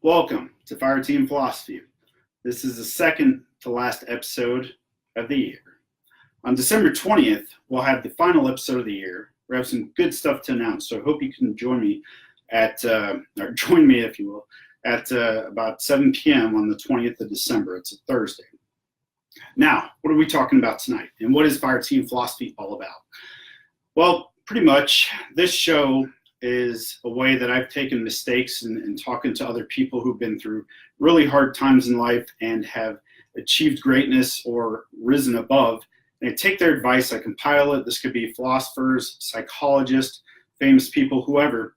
Welcome to Fire Team Philosophy. This is the second to last episode of the year. On December 20th, we'll have the final episode of the year. We have some good stuff to announce, so I hope you can join me if you will, at about 7 p.m. on the 20th of December. It's a Thursday. Now, what are we talking about tonight? And what is Fire Team Philosophy all about? Well, pretty much this show is a way that I've taken mistakes and talking to other people who've been through really hard times in life and have achieved greatness or risen above. And I take their advice, I compile it. This could be philosophers, psychologists, famous people, whoever,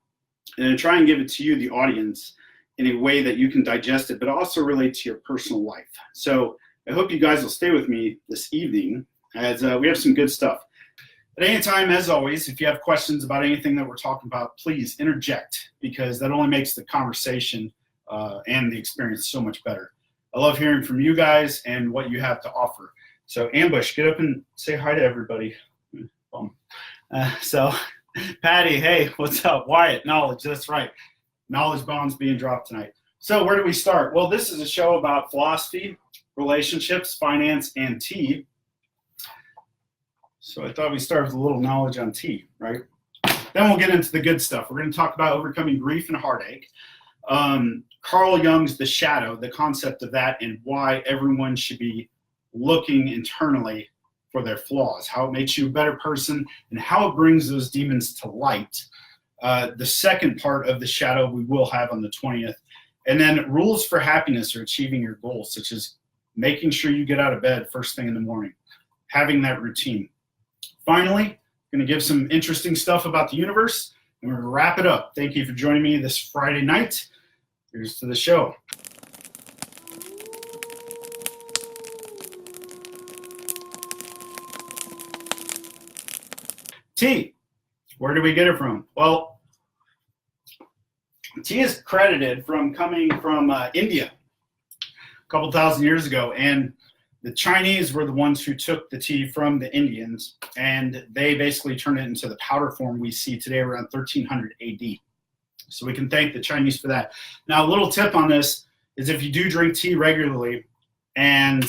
and I try and give it to you, the audience, in a way that you can digest it, but also relate to your personal life. So I hope you guys will stay with me this evening as we have some good stuff. At any time, as always, if you have questions about anything that we're talking about, please interject, because that only makes the conversation and the experience so much better. I love hearing from you guys and what you have to offer. So Ambush, get up and say hi to everybody. So Patty, hey, what's up? Wyatt, knowledge, that's right. Knowledge bombs being dropped tonight. So where do we start? Well, this is a show about philosophy, relationships, finance, and tea. So I thought we'd start with a little knowledge on tea, right? Then we'll get into the good stuff. We're going to talk about overcoming grief and heartache. Carl Jung's The Shadow, the concept of that, and why everyone should be looking internally for their flaws, how it makes you a better person, and how it brings those demons to light. The second part of The Shadow we will have on the 20th. And then rules for happiness or achieving your goals, such as making sure you get out of bed first thing in the morning, having that routine. Finally, I'm going to give some interesting stuff about the universe, and we're going to wrap it up. Thank you for joining me this Friday night. Here's to the show. Tea. Where do we get it from? Well, tea is credited from coming from India a couple thousand years ago, and the Chinese were the ones who took the tea from the Indians, and they basically turned it into the powder form we see today around 1300 AD. So we can thank the Chinese for that. Now, a little tip on this is if you do drink tea regularly and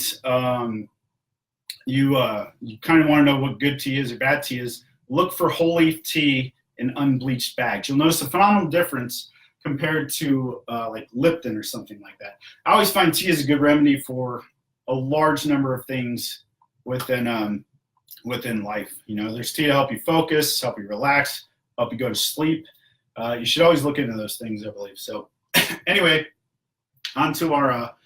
you kind of want to know what good tea is or bad tea is, look for whole leaf tea in unbleached bags. You'll notice a phenomenal difference compared to like Lipton or something like that. I always find tea is a good remedy for a large number of things within life. You know, there's tea to help you focus, help you relax, help you go to sleep. You should always look into those things, I believe. So anyway, on to our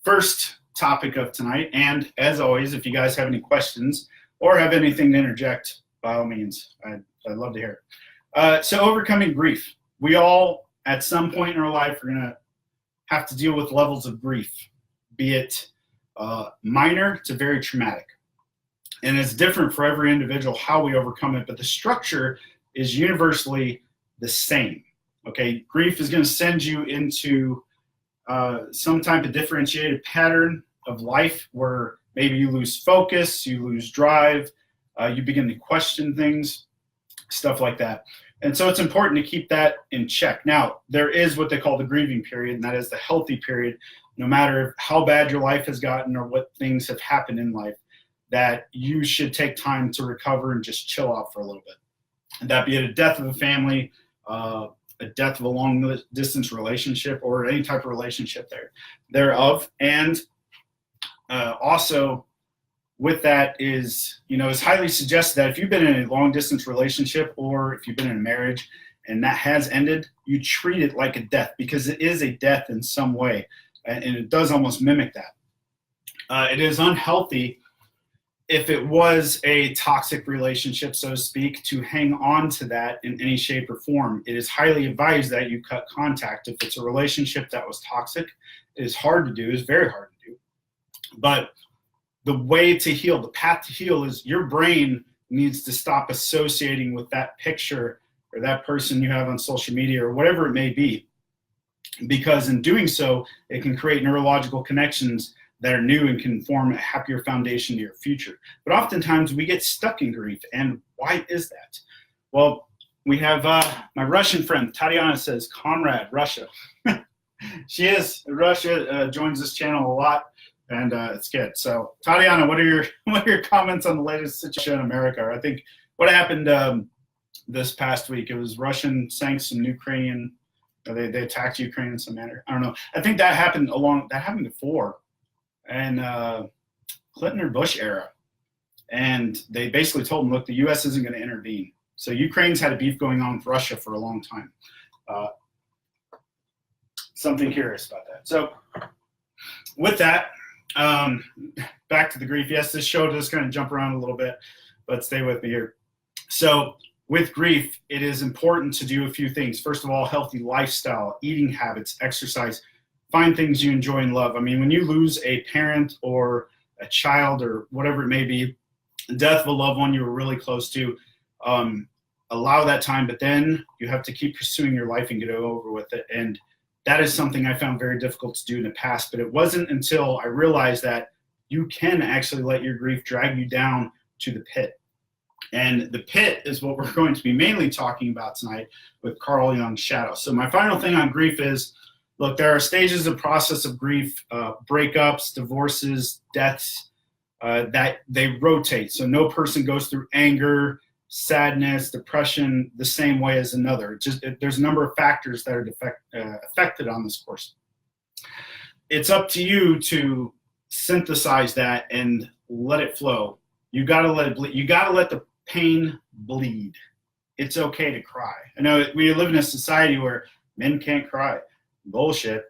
first topic of tonight. And as always, if you guys have any questions or have anything to interject, by all means, I'd love to hear it. So overcoming grief. We all, at some point in our life, are going to have to deal with levels of grief, be it minor to very traumatic. And it's different for every individual how we overcome it, but the structure is universally the same. Okay, grief is going to send you into some type of differentiated pattern of life where maybe you lose focus, you lose drive, you begin to question things, stuff like that. And so it's important to keep that in check. Now, there is what they call the grieving period, and that is the healthy period, no matter how bad your life has gotten or what things have happened in life, that you should take time to recover and just chill out for a little bit. And that be it a death of a family, a death of a long distance relationship, or any type of relationship thereof. And also with that is, you know, it's highly suggested that if you've been in a long distance relationship or if you've been in a marriage and that has ended, you treat it like a death, because it is a death in some way. And it does almost mimic that. It is unhealthy if it was a toxic relationship, so to speak, to hang on to that in any shape or form. It is highly advised that you cut contact. If it's a relationship that was toxic, it is hard to do, it's very hard to do. But the way to heal, the path to heal, is your brain needs to stop associating with that picture or that person you have on social media or whatever it may be. Because in doing so, it can create neurological connections that are new and can form a happier foundation to your future. But oftentimes we get stuck in grief. And why is that? Well, we have my Russian friend, Tatiana, says, "Comrade, Russia." She is. Russia joins this channel a lot, and it's good. So, Tatiana, what are your comments on the latest situation in America? I think what happened this past week, it was Russian sanctions some Ukrainian. They attacked Ukraine in some manner. I don't know. I think that happened before, and Clinton or Bush era, and they basically told them, look, the U.S. isn't going to intervene. So Ukraine's had a beef going on with Russia for a long time. Something curious about that. So with that, back to the grief. Yes, this show does kind of jump around a little bit, but stay with me here. So with grief, it is important to do a few things. First of all, healthy lifestyle, eating habits, exercise, find things you enjoy and love. I mean, when you lose a parent or a child or whatever it may be, the death of a loved one you were really close to, allow that time, but then you have to keep pursuing your life and get over with it. And that is something I found very difficult to do in the past, but it wasn't until I realized that you can actually let your grief drag you down to the pit. And the pit is what we're going to be mainly talking about tonight with Carl Jung's shadow. So my final thing on grief is, look, there are stages of process of grief, breakups, divorces, deaths, that they rotate. So no person goes through anger, sadness, depression the same way as another. There's a number of factors that are affected on this course. It's up to you to synthesize that and let it flow. You got to let it bleed. You got to let the pain bleed. It's okay to cry. I know we live in a society where men can't cry. Bullshit.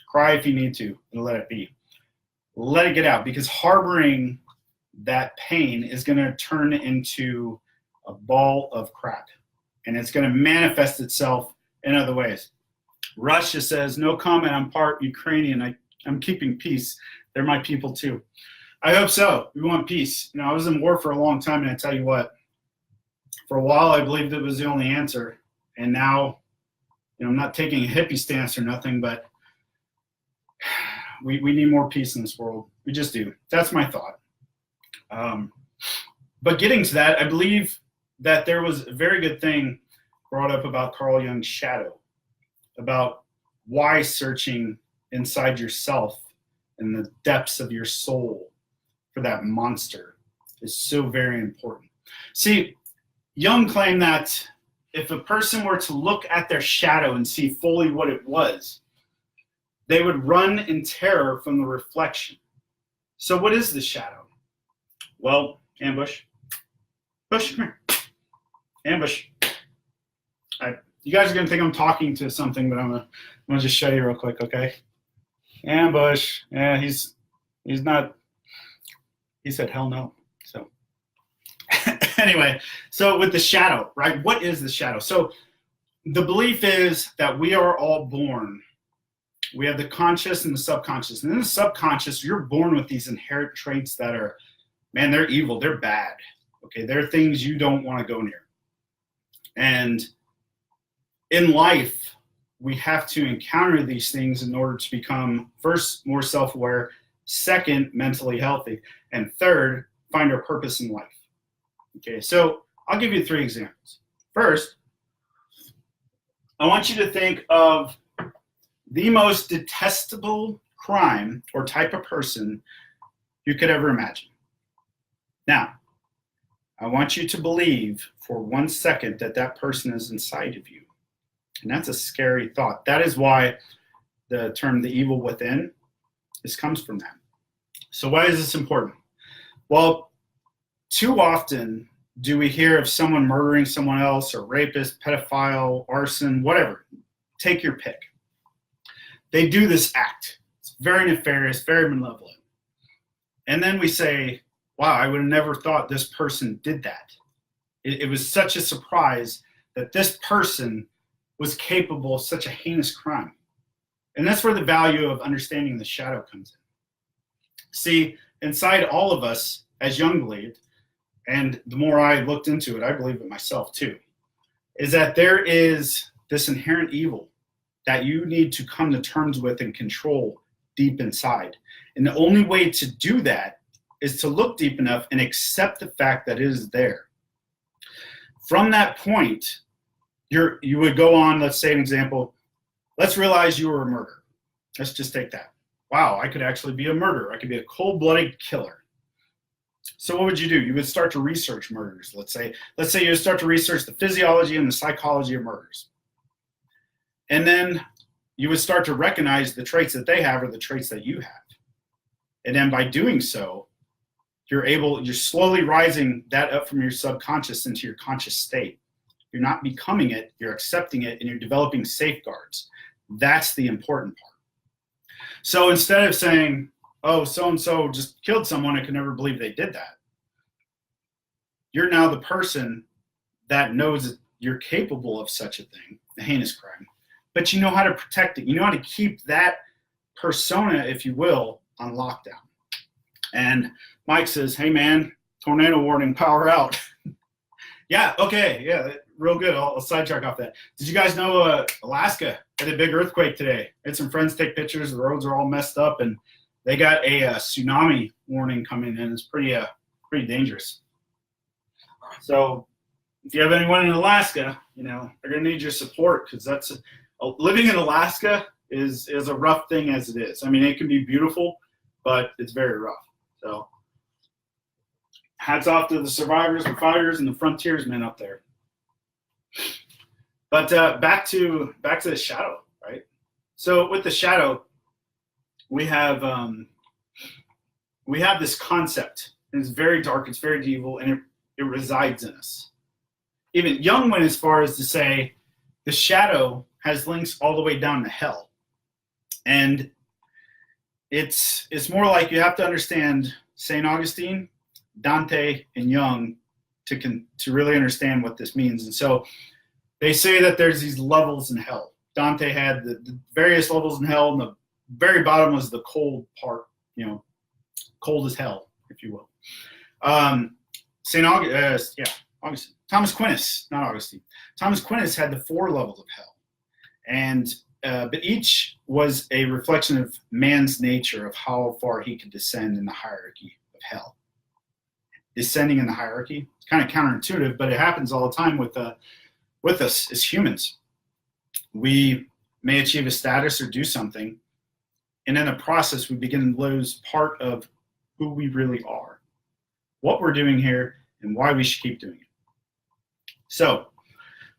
Cry if you need to and let it be. Let it get out, because harboring that pain is going to turn into a ball of crap, and it's going to manifest itself in other ways. Russia says, no comment, I'm part Ukrainian. I'm keeping peace. They're my people too. I hope so. We want peace. I was in war for a long time, and I tell you what, for a while I believed it was the only answer, and now, I'm not taking a hippie stance or nothing, but we need more peace in this world. We just do. That's my thought. But getting to that, I believe that there was a very good thing brought up about Carl Jung's shadow, about why searching inside yourself in the depths of your soul for that monster is so very important. See, Jung claimed that if a person were to look at their shadow and see fully what it was, they would run in terror from the reflection. So what is the shadow? Well, ambush. Bush, come here. Ambush. You guys are going to think I'm talking to something, but I'm going to just show you real quick, okay? Ambush. Yeah, he's not. He said, hell no. So anyway, so with the shadow, right? What is the shadow? So the belief is that we are all born. We have the conscious and the subconscious. And in the subconscious, you're born with these inherent traits that are, man, they're evil. They're bad. Okay, they're things you don't want to go near. And in life, we have to encounter these things in order to become, first, more self-aware, second, mentally healthy, and third, find our purpose in life. Okay, so I'll give you 3 examples. First, I want you to think of the most detestable crime or type of person you could ever imagine. Now, I want you to believe for 1 second that that person is inside of you. And that's a scary thought. That is why the term the evil within, this comes from that. So why is this important? Well, too often do we hear of someone murdering someone else, or rapist, pedophile, arson, whatever. Take your pick. They do this act. It's very nefarious, very malevolent. And then we say, wow, I would have never thought this person did that. It was such a surprise that this person was capable of such a heinous crime. And that's where the value of understanding the shadow comes in. See, inside all of us, as Jung believed, and the more I looked into it, I believe it myself too, is that there is this inherent evil that you need to come to terms with and control deep inside. And the only way to do that is to look deep enough and accept the fact that it is there. From that point, you would go on, let's say an example, let's realize you were a murderer. Let's just take that. Wow, I could actually be a murderer. I could be a cold-blooded killer. So what would you do? You would start to research murders. Let's say you would start to research the physiology and the psychology of murders. And then you would start to recognize the traits that they have or the traits that you have. And then by doing so, you're slowly rising that up from your subconscious into your conscious state. You're not becoming it, you're accepting it, and you're developing safeguards. That's the important part. So instead of saying, oh, so-and-so just killed someone, I could never believe they did that, you're now the person that knows that you're capable of such a thing, a heinous crime, but you know how to protect it. You know how to keep that persona, if you will, on lockdown. And Mike says, hey man, tornado warning, power out. Yeah, okay, yeah, real good. I'll sidetrack off that. Did you guys know Alaska had a big earthquake today? I had some friends take pictures. The roads are all messed up, and they got a tsunami warning coming in. It's pretty dangerous. So if you have anyone in Alaska, they're going to need your support, because living in Alaska is a rough thing as it is. I mean, it can be beautiful, but it's very rough. So hats off to the survivors, the fighters, and the frontiersmen up there. But back to the shadow, right? So with the shadow, we have this concept. It's very dark, it's very evil, and it resides in us. Even Jung went as far as to say the shadow has links all the way down to hell. And it's more like you have to understand St. Augustine, Dante, and Jung to really understand what this means. And so they say that there's these levels in hell. Dante had the various levels in hell, and the very bottom was the cold part, cold as hell, if you will. Augustine. Thomas Aquinas, not Augustine. Thomas Aquinas had the 4 levels of hell. And but each was a reflection of man's nature, of how far he could descend in the hierarchy of hell. Descending in the hierarchy, it's kind of counterintuitive, but it happens all the time with us as humans. We may achieve a status or do something, and in the process, we begin to lose part of who we really are, what we're doing here, and why we should keep doing it. So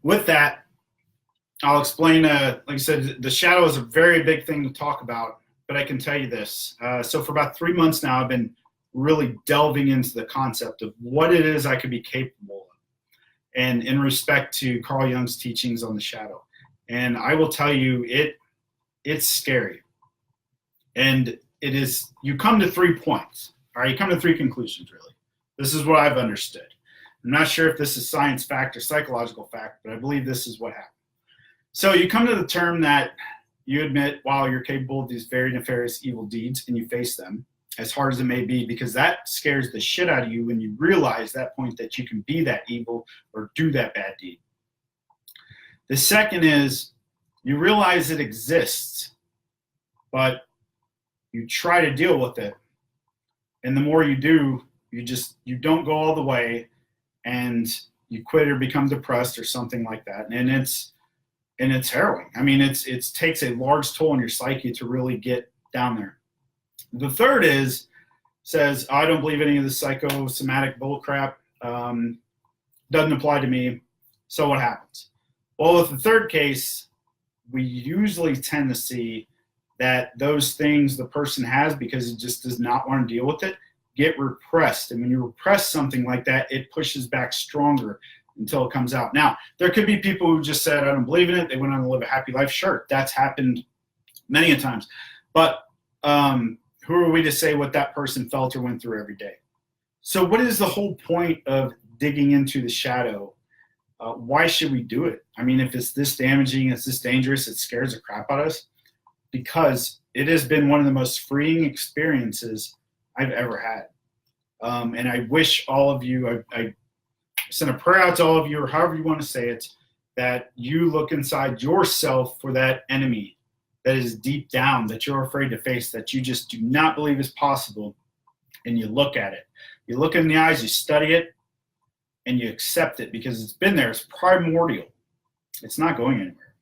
with that, I'll explain, like I said, the shadow is a very big thing to talk about, but I can tell you this. So for about 3 months now, I've been really delving into the concept of what it is I could be capable of, and in respect to Carl Jung's teachings on the shadow. And I will tell you, it's scary. And it is, you come to 3 points, all right? You come to 3 conclusions, really. This is what I've understood. I'm not sure if this is science fact or psychological fact, but I believe this is what happened. So you come to the term that you admit, wow, you're capable of these very nefarious evil deeds, and you face them, as hard as it may be, because that scares the shit out of you when you realize that point that you can be that evil or do that bad deed. The second is you realize it exists, but you try to deal with it. And the more you do, you don't go all the way, and you quit or become depressed or something like that. And it's harrowing. I mean, it takes a large toll on your psyche to really get down there. The third says, I don't believe any of the psychosomatic bullcrap, doesn't apply to me, so what happens? Well, with the third case, we usually tend to see that those things the person has, because he just does not want to deal with it, get repressed. And when you repress something like that, it pushes back stronger until it comes out. Now, there could be people who just said, I don't believe in it. They went on to live a happy life. Sure, that's happened many a times. But who are we to say what that person felt or went through every day? So what is the whole point of digging into the shadow? Why should we do it? I mean, if it's this damaging, it's this dangerous, it scares the crap out of us. Because it has been one of the most freeing experiences I've ever had. And I wish all of you, I send a prayer out to all of you, or however you want to say it, that you look inside yourself for that enemy that is deep down, that you're afraid to face, that you just do not believe is possible, and you look at it. You look in the eyes, you study it, and you accept it, because it's been there. It's primordial. It's not going anywhere.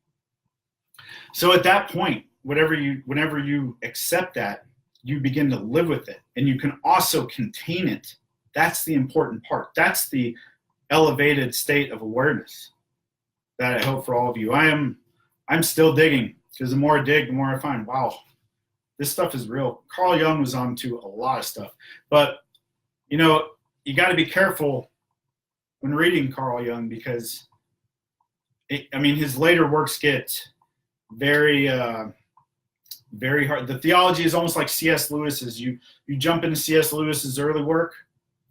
So at that point, whenever you accept that, you begin to live with it, and you can also contain it. That's the important part. That's the elevated state of awareness that I hope for all of you. I'm still digging, because the more I dig, the more I find, wow, this stuff is real. Carl Jung was onto a lot of stuff, but you got to be careful when reading Carl Jung, because his later works get very very hard. The theology is almost like C.S. Lewis's. You jump into C.S. Lewis's early work.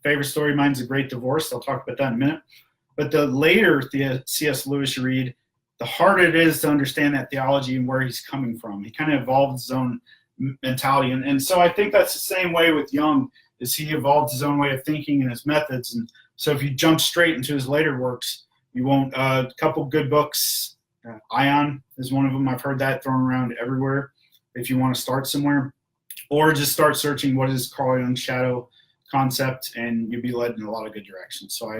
Favorite story of mine is The Great Divorce. I'll talk about that in a minute. But the later C.S. Lewis you read, the harder it is to understand that theology and where he's coming from. He kind of evolved his own mentality. And so I think that's the same way with Jung, is he evolved his own way of thinking and his methods. And so if you jump straight into his later works, you won't. A couple good books, Ion is one of them. I've heard that thrown around everywhere if you want to start somewhere. Or just start searching what is Carl Jung's shadow concept, and you'll be led in a lot of good directions. So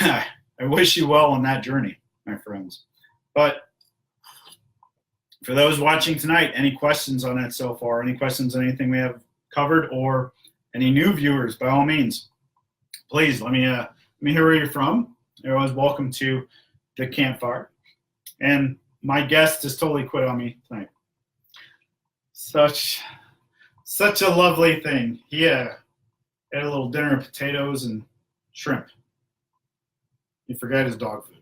I wish you well on that journey, my friends. But for those watching tonight, any questions on that so far? Any questions on anything we have covered, or any new viewers? By all means, please let me hear where you're from. You're always welcome to the campfire. And my guest has totally quit on me tonight. Such a lovely thing. He had a little dinner of potatoes and shrimp. He forgot his dog food.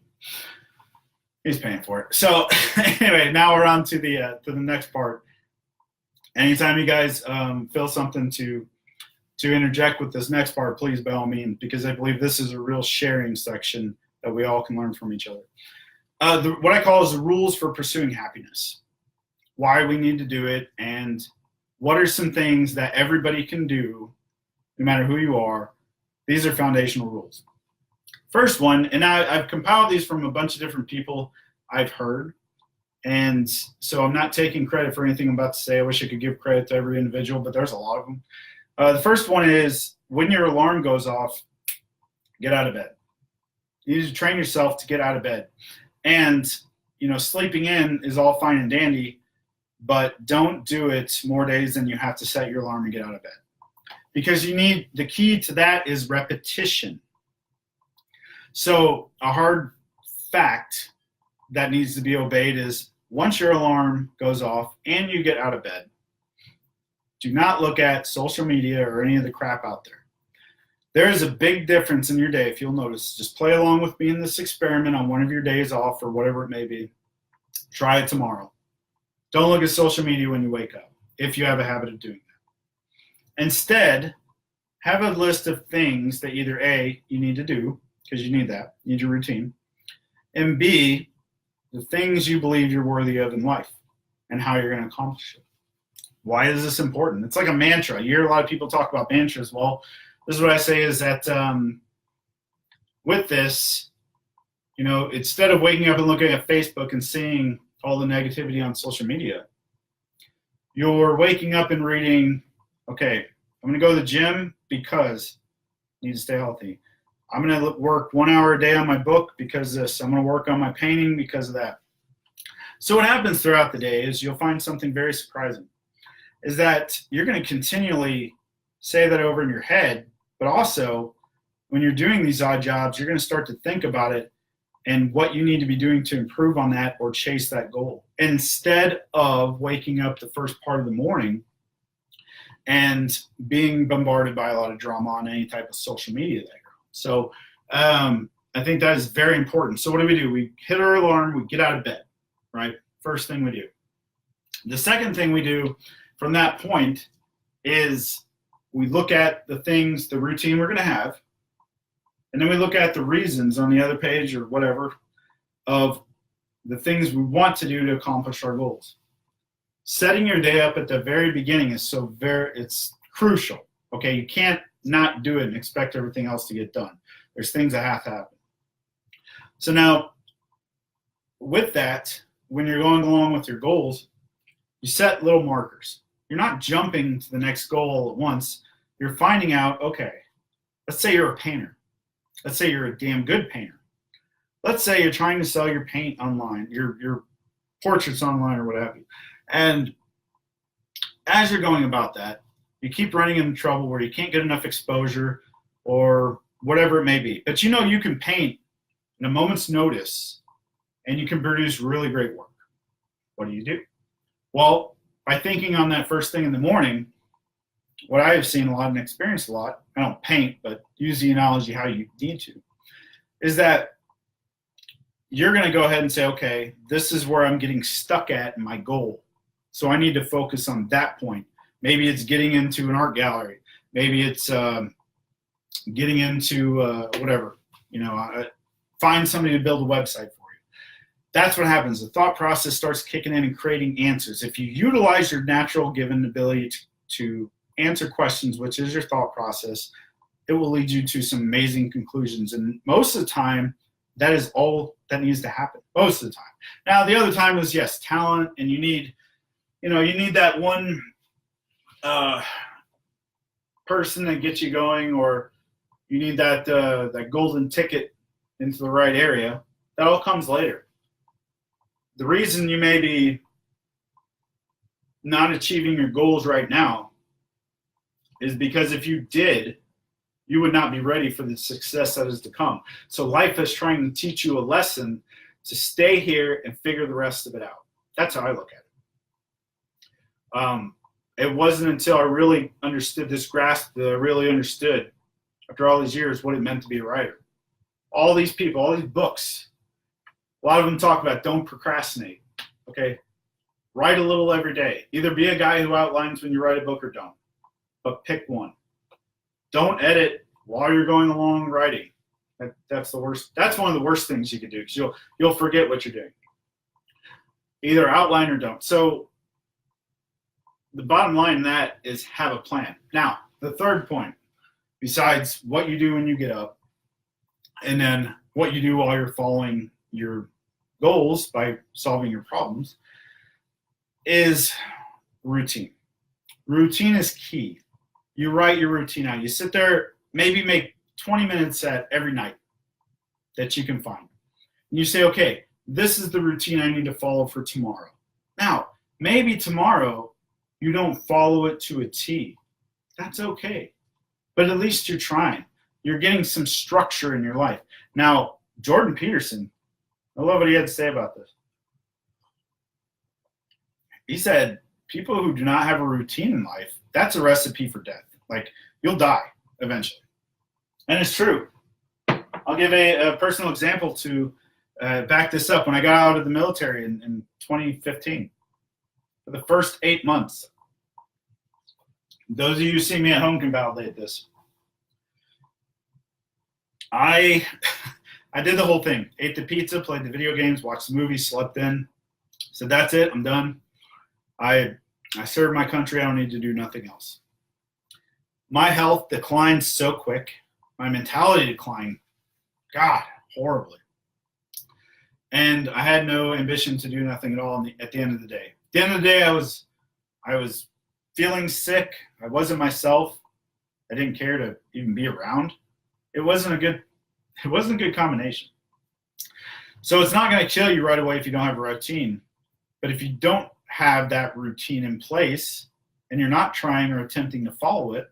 He's paying for it. So anyway, now we're on to the next part. Anytime you guys feel something to interject with this next part, please, by all means, because I believe this is a real sharing section that we all can learn from each other. What I call is the rules for pursuing happiness. Why we need to do it, and what are some things that everybody can do, no matter who you are. These are foundational rules. First one, and I've compiled these from a bunch of different people I've heard, and so I'm not taking credit for anything I'm about to say. I wish I could give credit to every individual, but there's a lot of them. The first one is, when your alarm goes off, get out of bed. You need to train yourself to get out of bed. And, sleeping in is all fine and dandy, but don't do it more days than you have to set your alarm and get out of bed. Because the key to that is repetition. So a hard fact that needs to be obeyed is, once your alarm goes off and you get out of bed, do not look at social media or any of the crap out there. There is a big difference in your day, if you'll notice. Just play along with me in this experiment on one of your days off or whatever it may be. Try it tomorrow. Don't look at social media when you wake up, if you have a habit of doing that. Instead, have a list of things that either A, you need to do, because you need that, you need your routine, and B, the things you believe you're worthy of in life and how you're going to accomplish it. Why is this important? It's like a mantra. You hear a lot of people talk about mantras. Well, this is what I say is that with this, instead of waking up and looking at Facebook and seeing all the negativity on social media, you're waking up and reading, okay, I'm going to go to the gym because I need to stay healthy. I'm going to work 1 hour a day on my book because of this. I'm going to work on my painting because of that. So what happens throughout the day is you'll find something very surprising, is that you're going to continually say that over in your head, but also when you're doing these odd jobs, you're going to start to think about it and what you need to be doing to improve on that or chase that goal, instead of waking up the first part of the morning and being bombarded by a lot of drama on any type of social media that you're on. So I think that is very important. So what do? We hit our alarm, we get out of bed, right? First thing we do. The second thing we do from that point is we look at the things, the routine we're going to have, and then we look at the reasons on the other page or whatever of the things we want to do to accomplish our goals. Setting your day up at the very beginning is it's crucial. Okay, you can't not do it and expect everything else to get done. There's things that have to happen. So now, with that, when you're going along with your goals, you set little markers. You're not jumping to the next goal all at once. You're finding out, okay, let's say you're a painter. Let's say you're a damn good painter. Let's say you're trying to sell your paint online, your portraits online or what have you. And as you're going about that, you keep running into trouble where you can't get enough exposure or whatever it may be. But you know you can paint in a moment's notice and you can produce really great work. What do? Well, by thinking on that first thing in the morning, what I have seen a lot and experienced a lot, I don't paint, but use the analogy how you need to, is that you're going to go ahead and say, okay, this is where I'm getting stuck at in my goal. So I need to focus on that point. Maybe it's getting into an art gallery. Maybe it's getting into whatever, find somebody to build a website for you. That's what happens. The thought process starts kicking in and creating answers. If you utilize your natural given ability to answer questions, which is your thought process, it will lead you to some amazing conclusions. And most of the time, that is all that needs to happen. Most of the time. Now, the other time is, yes, talent, and you need that one person that gets you going, or you need that golden ticket into the right area. That all comes later. The reason you may be not achieving your goals right now is because if you did, you would not be ready for the success that is to come. So life is trying to teach you a lesson to stay here and figure the rest of it out. That's how I look at it. It wasn't until I really understood this grasp that I really understood after all these years what it meant to be a writer. All these people, all these books, a lot of them talk about don't procrastinate. Okay, write a little every day. Either be a guy who outlines when you write a book or don't, but pick one. Don't edit while you're going along writing. That's the worst. That's one of the worst things you could do because you'll forget what you're doing. Either outline or don't. So the bottom line in that is have a plan. Now, the third point, besides what you do when you get up, and then what you do while you're following your goals by solving your problems, is routine. Routine is key. You write your routine out. You sit there, maybe make 20 minutes set every night that you can find. And you say, okay, this is the routine I need to follow for tomorrow. Now, maybe tomorrow you don't follow it to a T. That's okay. But at least you're trying. You're getting some structure in your life. Now, Jordan Peterson, I love what he had to say about this. He said, people who do not have a routine in life, that's a recipe for death. Like, you'll die eventually. And it's true. I'll give a personal example to back this up. When I got out of the military in 2015, for the first 8 months, those of you who see me at home can validate this. I did the whole thing. Ate the pizza, played the video games, watched the movies, slept in. Said, that's it. I'm done. I served my country. I don't need to do nothing else. My health declined so quick. My mentality declined, God, horribly. And I had no ambition to do nothing at all at the end of the day. At the end of the day, I was feeling sick. I wasn't myself. I didn't care to even be around. It wasn't a good combination. So it's not going to kill you right away if you don't have a routine. But if you don't have that routine in place and you're not trying or attempting to follow it,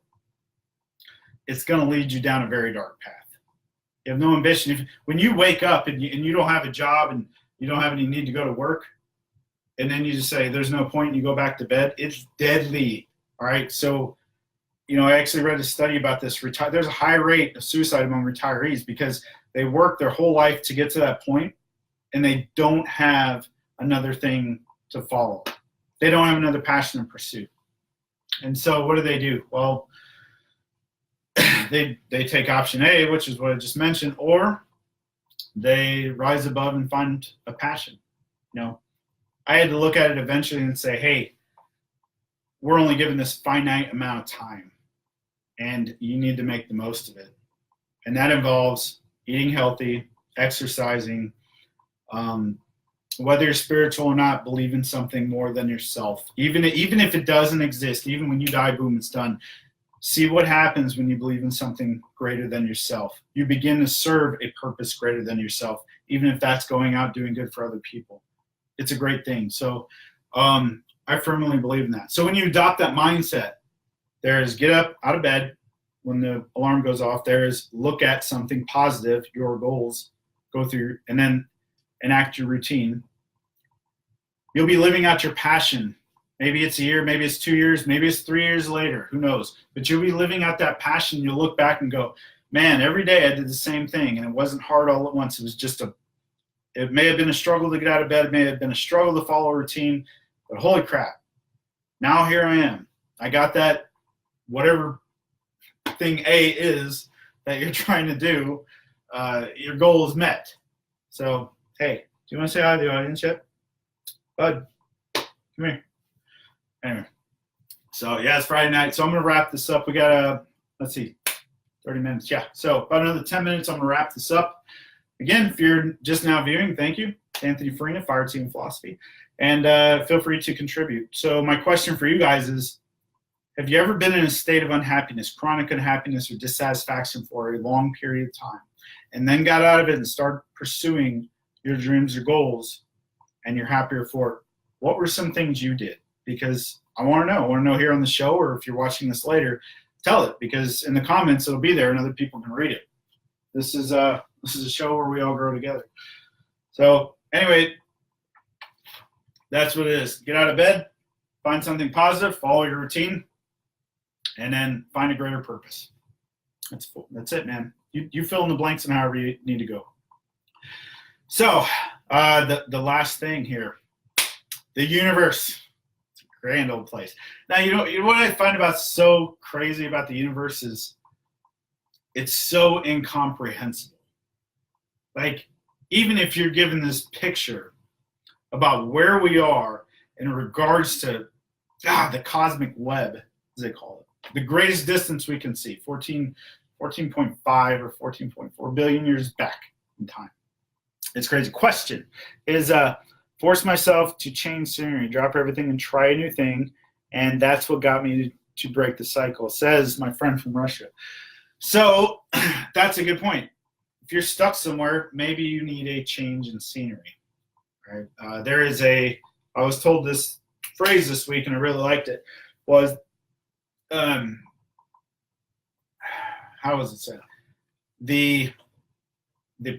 it's going to lead you down a very dark path. You have no ambition. When you wake up and you don't have a job and you don't have any need to go to work, and then you just say there's no point and you go back to bed, it's deadly. All right. So, I actually read a study about this. There's a high rate of suicide among retirees because they work their whole life to get to that point and they don't have another thing to follow. They don't have another passion and pursuit. And so what do? Well, they take option A, which is what I just mentioned, or they rise above and find a passion. I had to look at it eventually and say, hey, we're only given this finite amount of time and you need to make the most of it. And that involves eating healthy, exercising, whether you're spiritual or not, believe in something more than yourself. Even if it doesn't exist, even when you die, boom, it's done. See what happens when you believe in something greater than yourself. You begin to serve a purpose greater than yourself, even if that's going out doing good for other people. It's a great thing. So I firmly believe in that. So when you adopt that mindset, there is get up out of bed when the alarm goes off. There is look at something positive, your goals, go through, and then enact your routine. You'll be living out your passion. Maybe it's a year, maybe it's 2 years, maybe it's 3 years later, who knows? But you'll be living out that passion. You'll look back and go, man, every day I did the same thing, and it wasn't hard all at once. It was just it may have been a struggle to get out of bed. It may have been a struggle to follow a routine, but holy crap, now here I am. I got that, whatever thing A is that you're trying to do, your goal is met. So, hey, do you want to say hi to the audience yet? Bud, come here. Anyway, so yeah, it's Friday night. So I'm going to wrap this up. We got, let's see, 30 minutes. Yeah, so about another 10 minutes, I'm going to wrap this up. Again, if you're just now viewing, thank you. Anthony Farina, Fire Team Philosophy. And feel free to contribute. So my question for you guys is, have you ever been in a state of unhappiness, chronic unhappiness or dissatisfaction for a long period of time, and then got out of it and started pursuing your dreams or goals, and you're happier for it? What were some things you did? Because I want to know. I want to know here on the show, or if you're watching this later, tell it, because in the comments it'll be there and other people can read it. This is a show where we all grow together. So anyway, that's what it is. Get out of bed, find something positive, follow your routine, and then find a greater purpose. That's it, man. You fill in the blanks and however you need to go. So the last thing here, the universe. It's a grand old place. Now, you know what I find so crazy about the universe is it's so incomprehensible. Like, even if you're given this picture about where we are in regards to the cosmic web, as they call it, the greatest distance we can see, 14.5 or 14.4 billion years back in time. It's crazy. Question is, force myself to change scenery, drop everything and try a new thing, and that's what got me to break the cycle, says my friend from Russia. So that's a good point. If you're stuck somewhere, maybe you need a change in scenery, right? I was told this phrase this week, and I really liked it, was, how was it said? The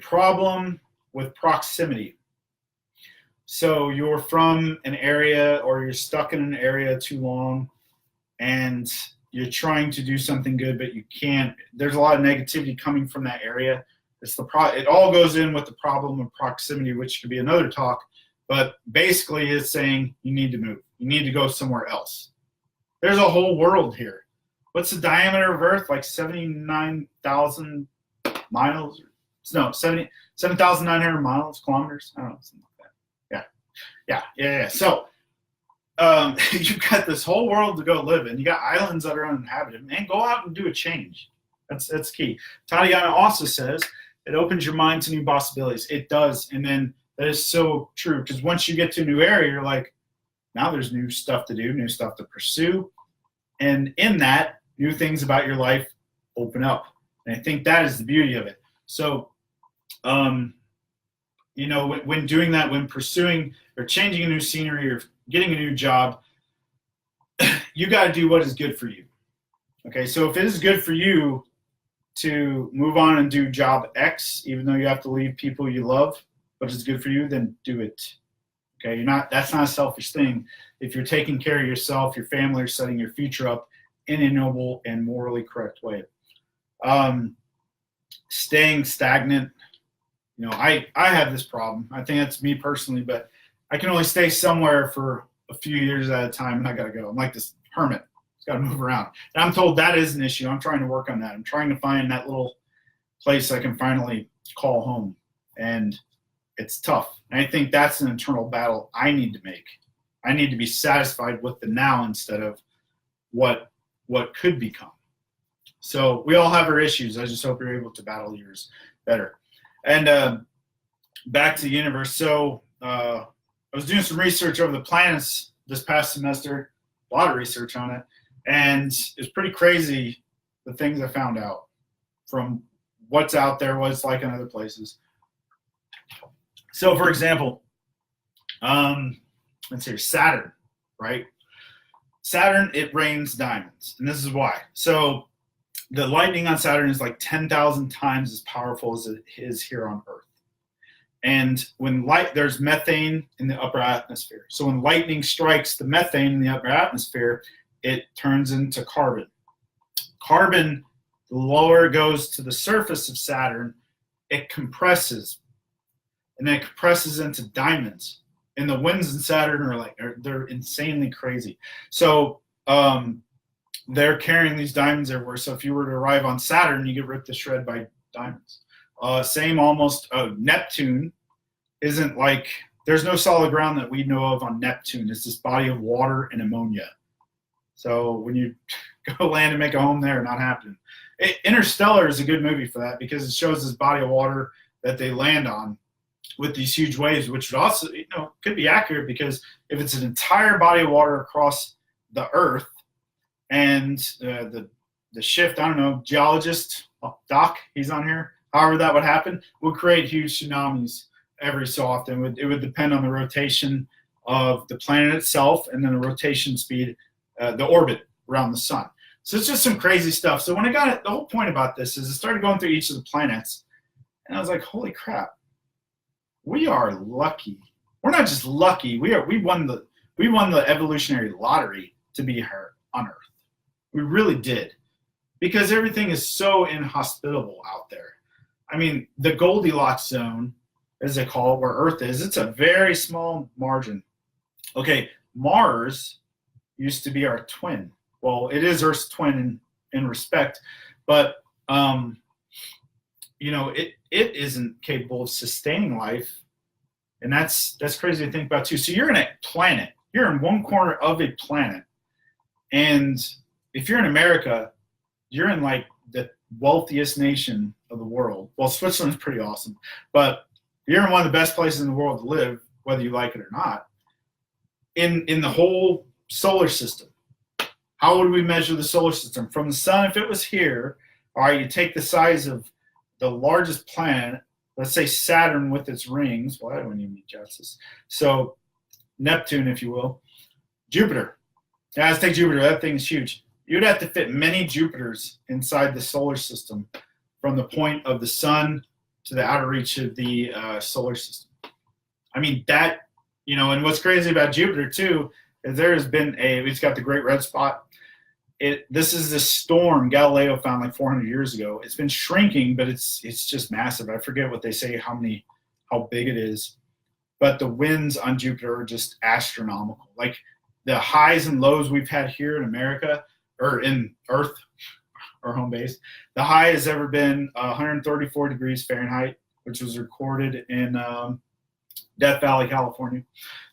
problem with proximity. So you're from an area, or you're stuck in an area too long, and you're trying to do something good, but you can't. There's a lot of negativity coming from that area. It all goes in with the problem of proximity, which could be another talk, but basically it's saying you need to move. You need to go somewhere else. There's a whole world here. What's the diameter of Earth? Like 79,000 miles? No, 7,900 miles, kilometers? I don't know, something like that. Yeah. So you've got this whole world to go live in. You got islands that are uninhabited. Man, go out and do a change. That's key. Tatiana also says it opens your mind to new possibilities. It does. And then that is so true, because once you get to a new area, you're like, now there's new stuff to do, new stuff to pursue. And in that, new things about your life open up. And I think that is the beauty of it. So, when doing that, when pursuing or changing a new scenery or getting a new job, you got to do what is good for you. Okay, so if it is good for you to move on and do job X, even though you have to leave people you love, but it's good for you, then do it. Okay, that's not a selfish thing. If you're taking care of yourself, your family, or setting your future up in a noble and morally correct way. Staying stagnant. I have this problem. I think that's me personally, but I can only stay somewhere for a few years at a time, and I got to go. I'm like this hermit. It's got to move around. And I'm told that is an issue. I'm trying to work on that. I'm trying to find that little place I can finally call home. And it's tough. And I think that's an internal battle I need to make. I need to be satisfied with the now instead of what could become. So we all have our issues. I just hope you're able to battle yours better. And back to the universe. So I was doing some research over the planets this past semester, a lot of research on it, and it's pretty crazy the things I found out from what's out there, what it's like in other places. So, for example, let's see, Saturn, right? Saturn, it rains diamonds, and this is why. So the lightning on Saturn is like 10,000 times as powerful as it is here on Earth. And when there's methane in the upper atmosphere. So when lightning strikes the methane in the upper atmosphere, it turns into carbon. Carbon, the lower it goes to the surface of Saturn, it compresses, and then it compresses into diamonds. And the winds in Saturn they're insanely crazy. So they're carrying these diamonds everywhere. So if you were to arrive on Saturn, you get ripped to shred by diamonds. Same almost. Neptune isn't like, there's no solid ground that we know of on Neptune. It's this body of water and ammonia. So when you go land and make a home there, not happening. Interstellar is a good movie for that because it shows this body of water that they land on with these huge waves, which would also, could be accurate because if it's an entire body of water across the Earth and the shift, I don't know, geologist, Doc, he's on here, however that would happen, would create huge tsunamis every so often. It would depend on the rotation of the planet itself and then the rotation speed, the orbit around the sun. So it's just some crazy stuff. So when I got it, the whole point about this is I started going through each of the planets, and I was like, holy crap, we are lucky. We're not just lucky. We won the evolutionary lottery to be here on Earth. We really did, because everything is so inhospitable out there. I mean, the Goldilocks zone, as they call it, where Earth is, it's a very small margin. Okay, Mars used to be our twin. Well, it is Earth's twin in respect, but it isn't capable of sustaining life, and that's crazy to think about too. So you're in a planet. You're in one corner of a planet, and if you're in America, you're in like the wealthiest nation of the world. Well, Switzerland's pretty awesome, but you're in one of the best places in the world to live, whether you like it or not, in the whole solar system. How would we measure the solar system? From the sun, if it was here, all right, you take the size of the largest planet, let's say Saturn with its rings. Well, I don't even need justice. So Neptune, if you will. Jupiter. Yeah, let's take Jupiter. That thing is huge. You'd have to fit many Jupiters inside the solar system from the point of the sun to the outer reach of the solar system. I mean, that, and what's crazy about Jupiter, too, is it's got the Great Red Spot. This is the storm Galileo found like 400 years ago. It's been shrinking, but it's just massive. I forget what they say, how big it is. But the winds on Jupiter are just astronomical. Like the highs and lows we've had here in America, or in Earth, our home base, the high has ever been 134 degrees Fahrenheit, which was recorded in Death Valley, California.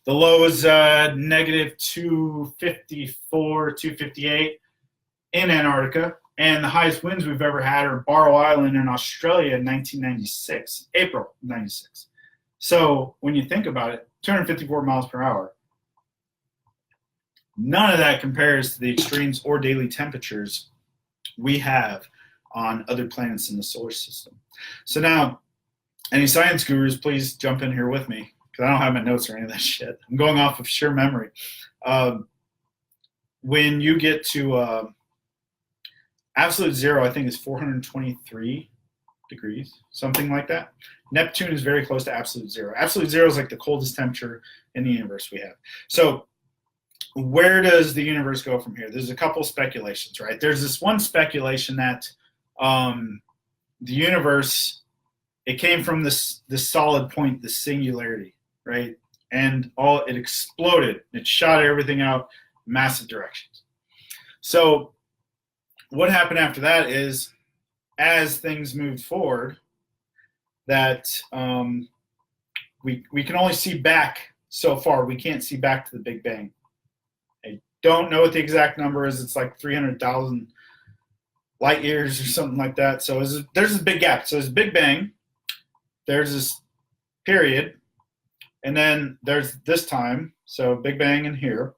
The low is negative 254, 258 in Antarctica, and the highest winds we've ever had are Barrow Island in Australia in 1996, April 96. So when you think about it, 254 miles per hour, none of that compares to the extremes or daily temperatures we have on other planets in the solar system. So now, any science gurus, please jump in here with me, because I don't have my notes or any of that shit. I'm going off of sheer memory. When you get to absolute zero, I think is 423 degrees, something like that. Neptune is very close to absolute zero. Absolute zero is like the coldest temperature in the universe we have. So where does the universe go from here? There's a couple speculations, right? There's this one speculation that the universe, it came from this solid point, the singularity, right? And it exploded. It shot everything out massive directions. So what happened after that is, as things moved forward, that we can only see back so far. We can't see back to the Big Bang. I don't know what the exact number is. It's like 300,000 light years or something like that. So there's this big gap. So there's Big Bang, there's this period, and then there's this time. So Big Bang in here,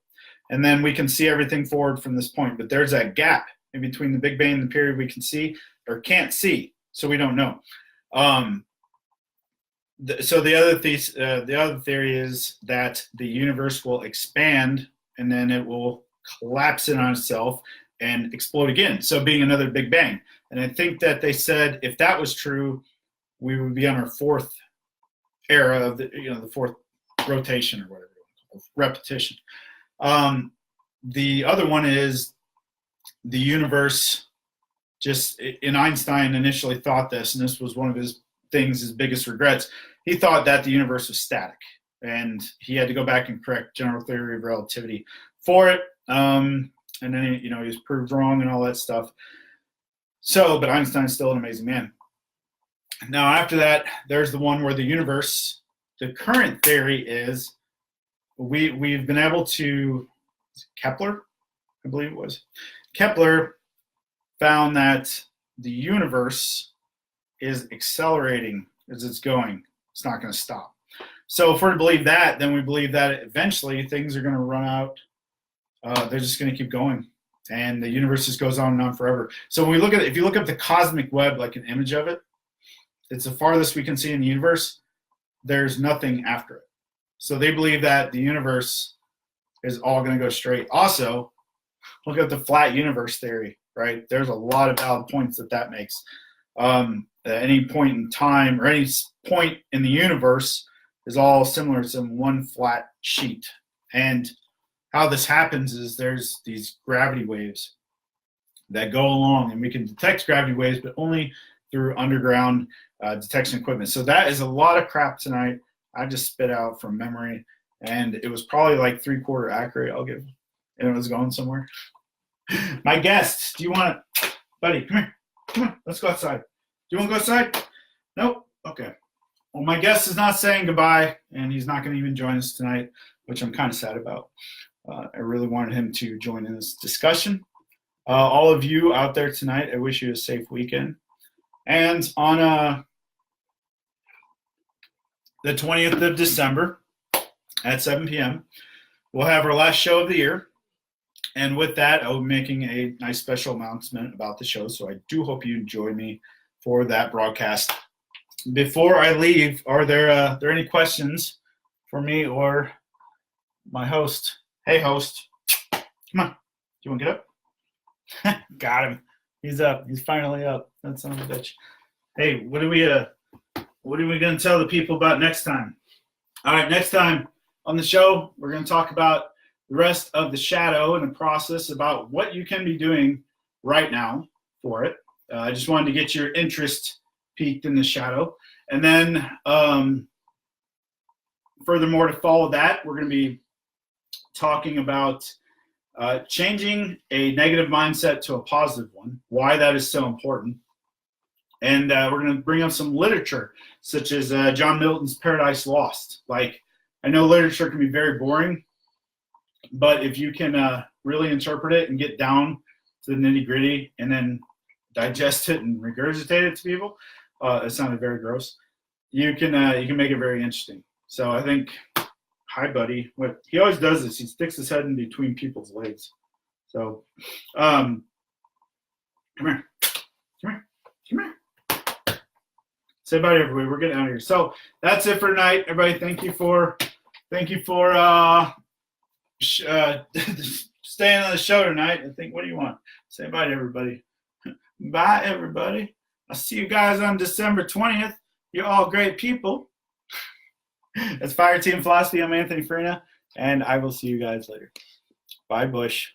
and then we can see everything forward from this point. But there's that gap in between the Big Bang and the period we can see or can't see, so we don't know. So the other theory is that the universe will expand and then it will collapse in on itself and explode again. So being another Big Bang. And I think that they said if that was true, we would be on our fourth era of the fourth rotation or whatever, repetition. The other one is the universe. Just in Einstein initially thought this, and this was one of his biggest regrets. He thought that the universe was static, and he had to go back and correct general theory of relativity for it. And then he was proved wrong and all that stuff. So, but Einstein's still an amazing man. Now, after that, there's the one where the universe, the current theory is we've been able to, Kepler, I believe it was, Kepler found that the universe is accelerating as it's going. It's not going to stop. So if we're to believe that, then we believe that eventually things are going to run out. They're just going to keep going. And the universe just goes on and on forever. So when we look at it, if you look up the cosmic web, like an image of it, it's the farthest we can see in the universe. There's nothing after it. So they believe that the universe is all going to go straight. Also, look at the flat universe theory, right? There's a lot of valid points that makes. At any point in time or any point in the universe is all similar to one flat sheet. And how this happens is there's these gravity waves that go along, and we can detect gravity waves, but only through underground detection equipment. So that is a lot of crap tonight. I just spit out from memory, and it was probably like 3/4 accurate, I'll give, and it was going somewhere. My guest, do you want to, buddy, come here, let's go outside. Do you want to go outside? Nope. Okay. Well, my guest is not saying goodbye, and he's not going to even join us tonight, which I'm kind of sad about. I really wanted him to join in this discussion. All of you out there tonight, I wish you a safe weekend. And on the 20th of December at 7 p.m., we'll have our last show of the year. And with that, I'll be making a nice special announcement about the show. So I do hope you join me for that broadcast. Before I leave, are there any questions for me or my host? Hey, host. Come on. Do you want to get up? Got him. He's up. He's finally up. That son of a bitch. Hey, what are we going to tell the people about next time? All right, next time on the show, we're going to talk about the rest of the shadow and the process, about what you can be doing right now for it. I just wanted to get your interest peaked in the shadow. And then furthermore, to follow that, we're going to be talking about changing a negative mindset to a positive one, why that is so important. And we're going to bring up some literature, such as John Milton's Paradise Lost. Like, I know literature can be very boring, but if you can really interpret it and get down to the nitty-gritty and then digest it and regurgitate it to people, it sounded very gross, you can make it very interesting. So I think, hi, buddy. What he always does is he sticks his head in between people's legs. So, come here. Say bye to everybody. We're getting out of here. So that's it for tonight, everybody. Thank you for staying on the show tonight. I think, what do you want? Say bye to everybody. Bye, everybody. I'll see you guys on December 20th. You're all great people. That's Fire Team Philosophy. I'm Anthony Farina, and I will see you guys later. Bye, Bush.